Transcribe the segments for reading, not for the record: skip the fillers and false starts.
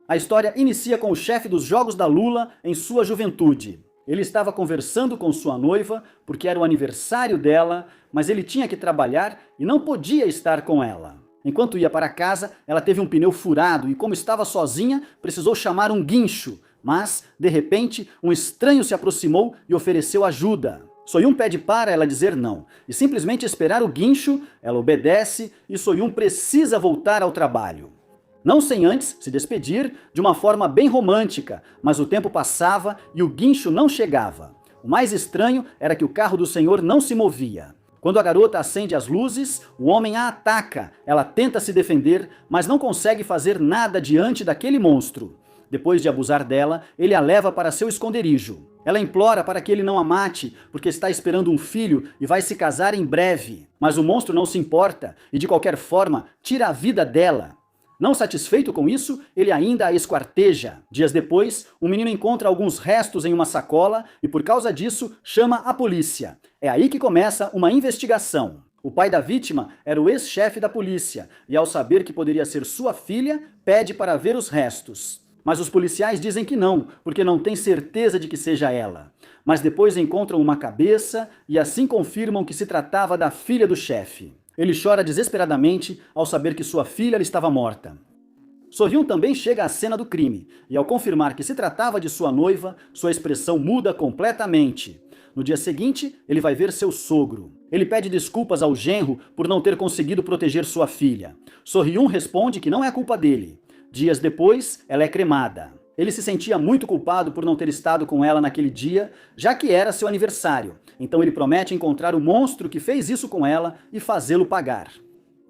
A história inicia com o chefe dos Jogos da Lula em sua juventude. Ele estava conversando com sua noiva porque era o aniversário dela, mas ele tinha que trabalhar e não podia estar com ela. Enquanto ia para casa, ela teve um pneu furado e, como estava sozinha, precisou chamar um guincho. Mas, de repente, um estranho se aproximou e ofereceu ajuda. Soyun pede para ela dizer não e simplesmente esperar o guincho. Ela obedece e Soyun precisa voltar ao trabalho. Não sem antes se despedir de uma forma bem romântica, mas o tempo passava e o guincho não chegava. O mais estranho era que o carro do senhor não se movia. Quando a garota acende as luzes, o homem a ataca. Ela tenta se defender, mas não consegue fazer nada diante daquele monstro. Depois de abusar dela, ele a leva para seu esconderijo. Ela implora para que ele não a mate, porque está esperando um filho e vai se casar em breve. Mas o monstro não se importa e, de qualquer forma, tira a vida dela. Não satisfeito com isso, ele ainda a esquarteja. Dias depois, o menino encontra alguns restos em uma sacola e, por causa disso, chama a polícia. É aí que começa uma investigação. O pai da vítima era o ex-chefe da polícia e, ao saber que poderia ser sua filha, pede para ver os restos. Mas os policiais dizem que não, porque não têm certeza de que seja ela. Mas depois encontram uma cabeça e assim confirmam que se tratava da filha do chefe. Ele chora desesperadamente ao saber que sua filha estava morta. So-hyun também chega à cena do crime, e ao confirmar que se tratava de sua noiva, sua expressão muda completamente. No dia seguinte, ele vai ver seu sogro. Ele pede desculpas ao genro por não ter conseguido proteger sua filha. So-hyun responde que não é culpa dele. Dias depois, ela é cremada. Ele se sentia muito culpado por não ter estado com ela naquele dia, já que era seu aniversário. Então ele promete encontrar o monstro que fez isso com ela e fazê-lo pagar.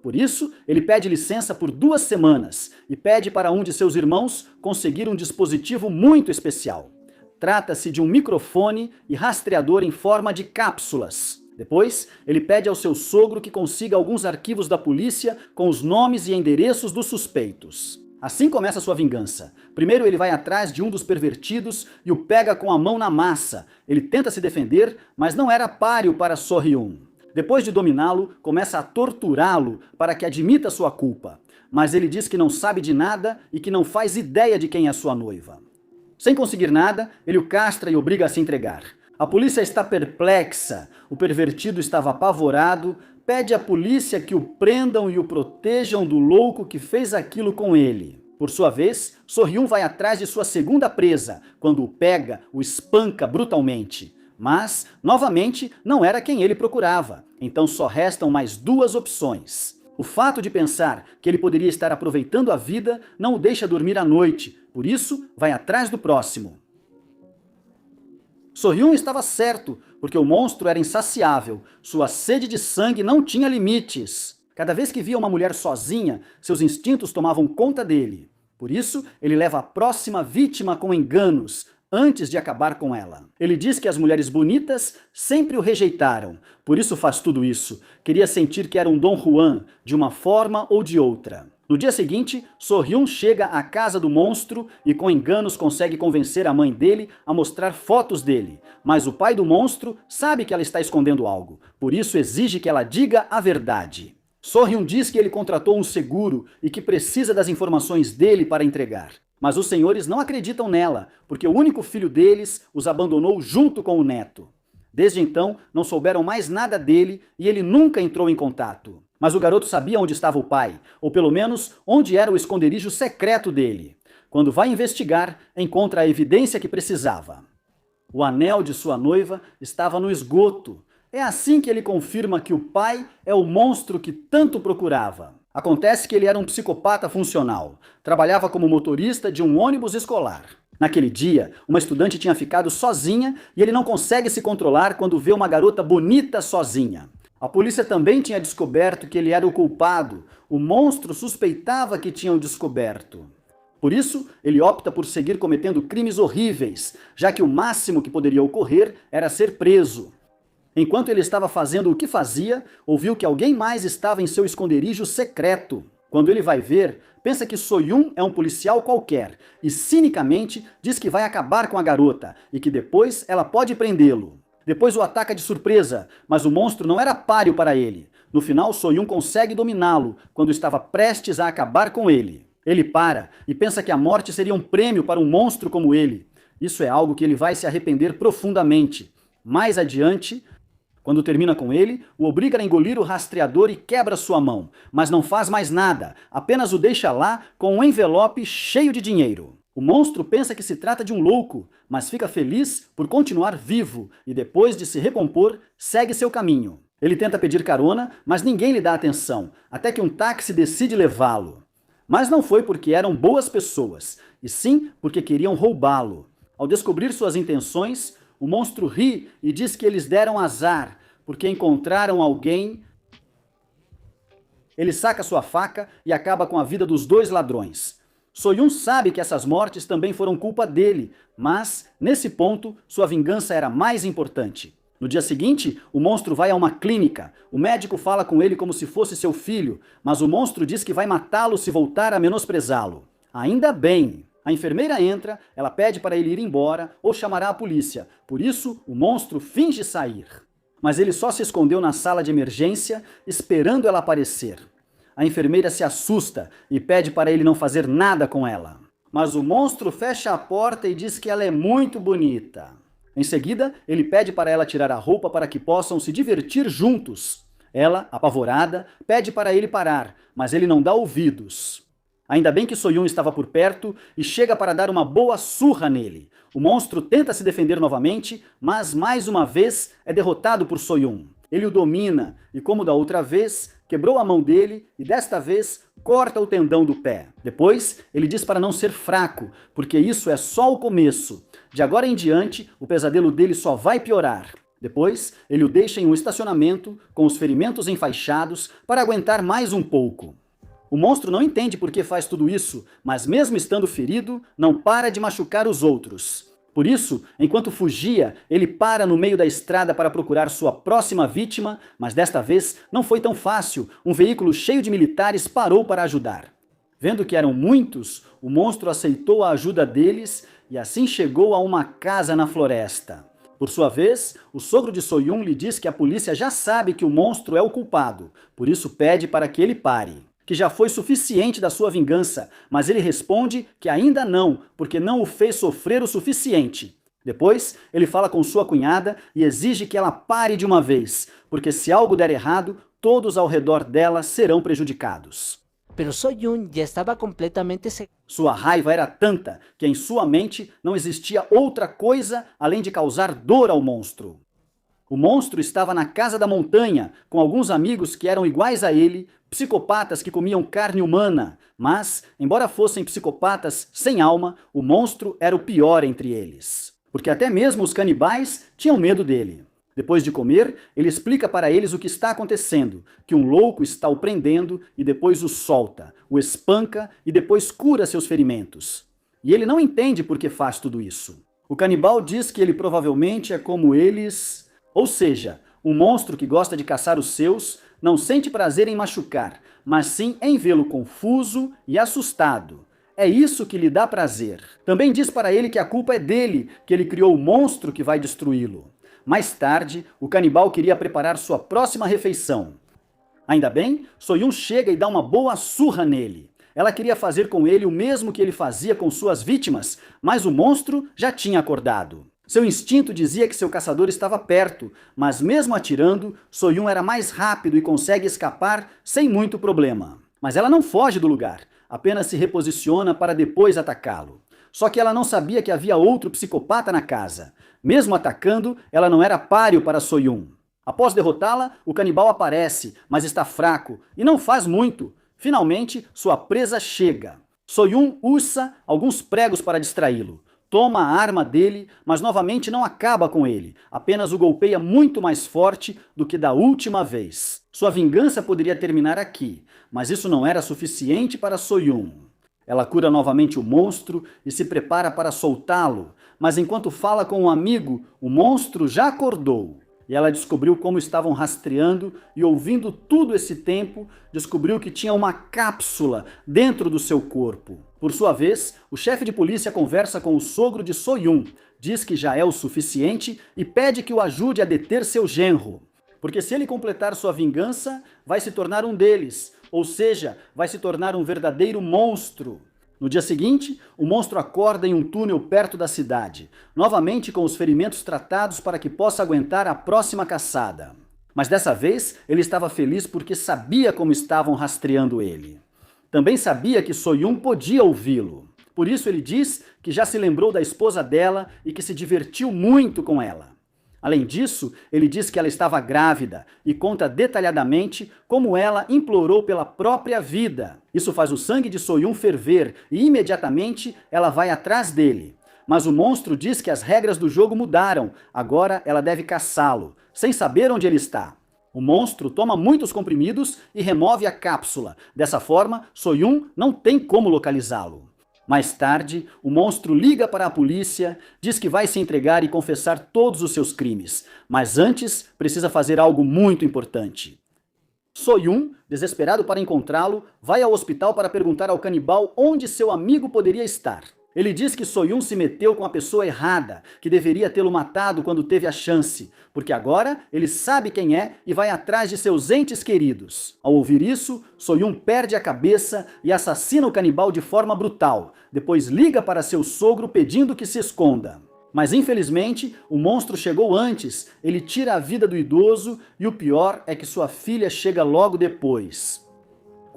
Por isso, ele pede licença por 2 semanas e pede para um de seus irmãos conseguir um dispositivo muito especial. Trata-se de um microfone e rastreador em forma de cápsulas. Depois, ele pede ao seu sogro que consiga alguns arquivos da polícia com os nomes e endereços dos suspeitos. Assim começa sua vingança. Primeiro ele vai atrás de um dos pervertidos e o pega com a mão na massa. Ele tenta se defender, mas não era páreo para So-hyun. Depois de dominá-lo, começa a torturá-lo para que admita sua culpa. Mas ele diz que não sabe de nada e que não faz ideia de quem é sua noiva. Sem conseguir nada, ele o castra e obriga a se entregar. A polícia está perplexa. O pervertido estava apavorado, pede à polícia que o prendam e o protejam do louco que fez aquilo com ele. Por sua vez, So-hyun vai atrás de sua segunda presa. Quando o pega, o espanca brutalmente. Mas, novamente, não era quem ele procurava. Então só restam mais 2 opções. O fato de pensar que ele poderia estar aproveitando a vida não o deixa dormir à noite. Por isso, vai atrás do próximo. So-hyun estava certo, porque o monstro era insaciável. Sua sede de sangue não tinha limites. Cada vez que via uma mulher sozinha, seus instintos tomavam conta dele. Por isso, ele leva a próxima vítima com enganos, antes de acabar com ela. Ele diz que as mulheres bonitas sempre o rejeitaram. Por isso faz tudo isso. Queria sentir que era um Dom Juan, de uma forma ou de outra. No dia seguinte, So-hyun chega à casa do monstro e com enganos consegue convencer a mãe dele a mostrar fotos dele. Mas o pai do monstro sabe que ela está escondendo algo, por isso exige que ela diga a verdade. So-hyun diz que ele contratou um seguro e que precisa das informações dele para entregar. Mas os senhores não acreditam nela, porque o único filho deles os abandonou junto com o neto. Desde então, não souberam mais nada dele e ele nunca entrou em contato. Mas o garoto sabia onde estava o pai, ou pelo menos onde era o esconderijo secreto dele. Quando vai investigar, encontra a evidência que precisava. O anel de sua noiva estava no esgoto. É assim que ele confirma que o pai é o monstro que tanto procurava. Acontece que ele era um psicopata funcional. Trabalhava como motorista de um ônibus escolar. Naquele dia, uma estudante tinha ficado sozinha e ele não consegue se controlar quando vê uma garota bonita sozinha. A polícia também tinha descoberto que ele era o culpado. O monstro suspeitava que tinham descoberto. Por isso, ele opta por seguir cometendo crimes horríveis, já que o máximo que poderia ocorrer era ser preso. Enquanto ele estava fazendo o que fazia, ouviu que alguém mais estava em seu esconderijo secreto. Quando ele vai ver, pensa que So-hyun é um policial qualquer e cinicamente diz que vai acabar com a garota e que depois ela pode prendê-lo. Depois o ataca de surpresa, mas o monstro não era páreo para ele. No final, So-hyun consegue dominá-lo quando estava prestes a acabar com ele. Ele para e pensa que a morte seria um prêmio para um monstro como ele. Isso é algo que ele vai se arrepender profundamente. Mais adiante, quando termina com ele, o obriga a engolir o rastreador e quebra sua mão, mas não faz mais nada, apenas o deixa lá com um envelope cheio de dinheiro. O monstro pensa que se trata de um louco, mas fica feliz por continuar vivo e depois de se recompor, segue seu caminho. Ele tenta pedir carona, mas ninguém lhe dá atenção, até que um táxi decide levá-lo. Mas não foi porque eram boas pessoas, e sim porque queriam roubá-lo. Ao descobrir suas intenções, o monstro ri e diz que eles deram azar, porque encontraram alguém. Ele saca sua faca e acaba com a vida dos dois ladrões. So-yun sabe que essas mortes também foram culpa dele, mas, nesse ponto, sua vingança era mais importante. No dia seguinte, o monstro vai a uma clínica. O médico fala com ele como se fosse seu filho, mas o monstro diz que vai matá-lo se voltar a menosprezá-lo. Ainda bem! A enfermeira entra, ela pede para ele ir embora ou chamará a polícia. Por isso, o monstro finge sair. Mas ele só se escondeu na sala de emergência, esperando ela aparecer. A enfermeira se assusta e pede para ele não fazer nada com ela. Mas o monstro fecha a porta e diz que ela é muito bonita. Em seguida, ele pede para ela tirar a roupa para que possam se divertir juntos. Ela, apavorada, pede para ele parar, mas ele não dá ouvidos. Ainda bem que So-yun estava por perto e chega para dar uma boa surra nele. O monstro tenta se defender novamente, mas mais uma vez é derrotado por So-yun. Ele o domina e, como da outra vez, quebrou a mão dele e desta vez corta o tendão do pé. Depois, ele diz para não ser fraco, porque isso é só o começo. De agora em diante, o pesadelo dele só vai piorar. Depois, ele o deixa em um estacionamento, com os ferimentos enfaixados, para aguentar mais um pouco. O monstro não entende por que faz tudo isso, mas mesmo estando ferido, não para de machucar os outros. Por isso, enquanto fugia, ele para no meio da estrada para procurar sua próxima vítima, mas desta vez não foi tão fácil. Um veículo cheio de militares parou para ajudar. Vendo que eram muitos, o monstro aceitou a ajuda deles e assim chegou a uma casa na floresta. Por sua vez, o sogro de So-yun lhe diz que a polícia já sabe que o monstro é o culpado, por isso pede para que ele pare. Que já foi suficiente da sua vingança, mas ele responde que ainda não, porque não o fez sofrer o suficiente. Depois, ele fala com sua cunhada e exige que ela pare de uma vez, porque se algo der errado, todos ao redor dela serão prejudicados. Pero So-yun ya estaba completamente seguro. Sua raiva era tanta que em sua mente não existia outra coisa além de causar dor ao monstro. O monstro estava na casa da montanha, com alguns amigos que eram iguais a ele, psicopatas que comiam carne humana, mas, embora fossem psicopatas sem alma, o monstro era o pior entre eles. Porque até mesmo os canibais tinham medo dele. Depois de comer, ele explica para eles o que está acontecendo, que um louco está o prendendo e depois o solta, o espanca e depois cura seus ferimentos. E ele não entende por que faz tudo isso. O canibal diz que ele provavelmente é como eles, ou seja, um monstro que gosta de caçar os seus, não sente prazer em machucar, mas sim em vê-lo confuso e assustado. É isso que lhe dá prazer. Também diz para ele que a culpa é dele, que ele criou o monstro que vai destruí-lo. Mais tarde, o canibal queria preparar sua próxima refeição. Ainda bem, So-yun chega e dá uma boa surra nele. Ela queria fazer com ele o mesmo que ele fazia com suas vítimas, mas o monstro já tinha acordado. Seu instinto dizia que seu caçador estava perto, mas mesmo atirando, So-yun era mais rápido e consegue escapar sem muito problema. Mas ela não foge do lugar, apenas se reposiciona para depois atacá-lo. Só que ela não sabia que havia outro psicopata na casa. Mesmo atacando, ela não era páreo para So-yun. Após derrotá-la, o canibal aparece, mas está fraco e não faz muito. Finalmente, sua presa chega. So-yun usa alguns pregos para distraí-lo. Toma a arma dele, mas novamente não acaba com ele. Apenas o golpeia muito mais forte do que da última vez. Sua vingança poderia terminar aqui, mas isso não era suficiente para So-yun. Ela cura novamente o monstro e se prepara para soltá-lo, mas enquanto fala com um amigo, o monstro já acordou. E ela descobriu como estavam rastreando e ouvindo tudo esse tempo, descobriu que tinha uma cápsula dentro do seu corpo. Por sua vez, o chefe de polícia conversa com o sogro de So-yun, diz que já é o suficiente e pede que o ajude a deter seu genro. Porque se ele completar sua vingança, vai se tornar um deles, ou seja, vai se tornar um verdadeiro monstro. No dia seguinte, o monstro acorda em um túnel perto da cidade, novamente com os ferimentos tratados para que possa aguentar a próxima caçada. Mas dessa vez, ele estava feliz porque sabia como estavam rastreando ele. Também sabia que Soyun podia ouvi-lo. Por isso ele diz que já se lembrou da esposa dela e que se divertiu muito com ela. Além disso, ele diz que ela estava grávida e conta detalhadamente como ela implorou pela própria vida. Isso faz o sangue de Soyun ferver e imediatamente ela vai atrás dele. Mas o monstro diz que as regras do jogo mudaram, agora ela deve caçá-lo, sem saber onde ele está. O monstro toma muitos comprimidos e remove a cápsula. Dessa forma, Soyun não tem como localizá-lo. Mais tarde, o monstro liga para a polícia, diz que vai se entregar e confessar todos os seus crimes, mas antes precisa fazer algo muito importante. Soyun, desesperado para encontrá-lo, vai ao hospital para perguntar ao canibal onde seu amigo poderia estar. Ele diz que Soyun se meteu com a pessoa errada, que deveria tê-lo matado quando teve a chance, porque agora ele sabe quem é e vai atrás de seus entes queridos. Ao ouvir isso, Soyun perde a cabeça e assassina o canibal de forma brutal. Depois liga para seu sogro pedindo que se esconda. Mas infelizmente, o monstro chegou antes, ele tira a vida do idoso e o pior é que sua filha chega logo depois.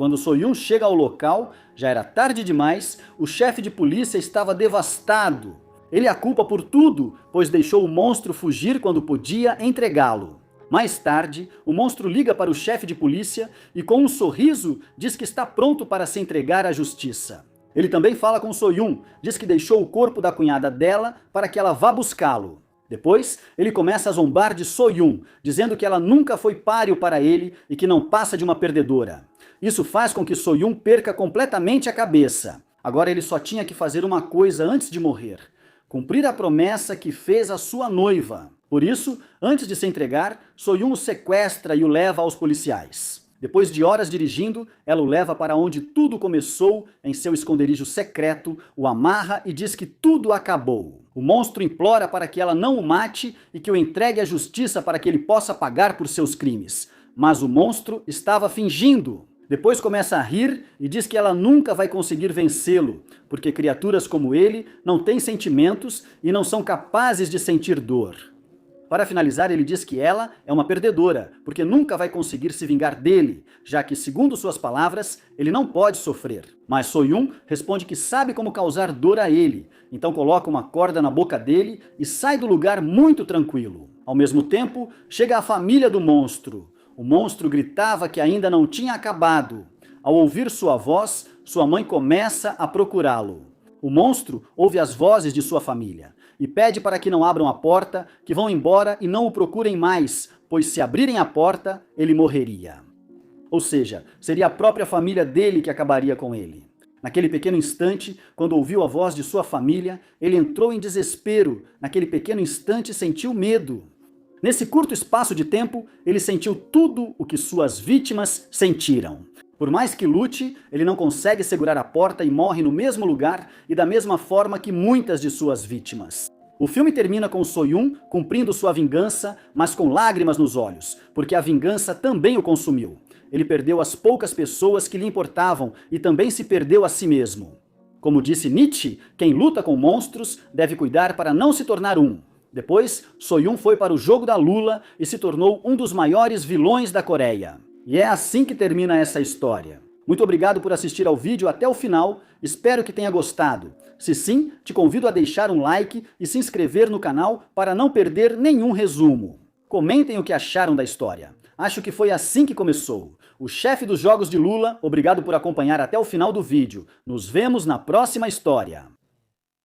Quando Soyun chega ao local, já era tarde demais, o chefe de polícia estava devastado. Ele a culpa por tudo, pois deixou o monstro fugir quando podia entregá-lo. Mais tarde, o monstro liga para o chefe de polícia e com um sorriso diz que está pronto para se entregar à justiça. Ele também fala com Soyun, diz que deixou o corpo da cunhada dela para que ela vá buscá-lo. Depois, ele começa a zombar de Soyun, dizendo que ela nunca foi páreo para ele e que não passa de uma perdedora. Isso faz com que Soyun perca completamente a cabeça. Agora ele só tinha que fazer uma coisa antes de morrer: cumprir a promessa que fez à sua noiva. Por isso, antes de se entregar, Soyun o sequestra e o leva aos policiais. Depois de horas dirigindo, ela o leva para onde tudo começou, em seu esconderijo secreto, o amarra e diz que tudo acabou. O monstro implora para que ela não o mate e que o entregue à justiça para que ele possa pagar por seus crimes. Mas o monstro estava fingindo. Depois começa a rir e diz que ela nunca vai conseguir vencê-lo, porque criaturas como ele não têm sentimentos e não são capazes de sentir dor. Para finalizar, ele diz que ela é uma perdedora, porque nunca vai conseguir se vingar dele, já que, segundo suas palavras, ele não pode sofrer. Mas Soyun responde que sabe como causar dor a ele, então coloca uma corda na boca dele e sai do lugar muito tranquilo. Ao mesmo tempo, chega a família do monstro. O monstro gritava que ainda não tinha acabado. Ao ouvir sua voz, sua mãe começa a procurá-lo. O monstro ouve as vozes de sua família e pede para que não abram a porta, que vão embora e não o procurem mais, pois se abrirem a porta, ele morreria. Ou seja, seria a própria família dele que acabaria com ele. Naquele pequeno instante, quando ouviu a voz de sua família, ele entrou em desespero. Naquele pequeno instante, sentiu medo. Nesse curto espaço de tempo, ele sentiu tudo o que suas vítimas sentiram. Por mais que lute, ele não consegue segurar a porta e morre no mesmo lugar e da mesma forma que muitas de suas vítimas. O filme termina com Soyun cumprindo sua vingança, mas com lágrimas nos olhos, porque a vingança também o consumiu. Ele perdeu as poucas pessoas que lhe importavam e também se perdeu a si mesmo. Como disse Nietzsche, quem luta com monstros deve cuidar para não se tornar um. Depois, Soyun foi para o jogo da Lula e se tornou um dos maiores vilões da Coreia. E é assim que termina essa história. Muito obrigado por assistir ao vídeo até o final, espero que tenha gostado. Se sim, te convido a deixar um like e se inscrever no canal para não perder nenhum resumo. Comentem o que acharam da história. Acho que foi assim que começou. O chefe dos jogos de Lula, obrigado por acompanhar até o final do vídeo. Nos vemos na próxima história.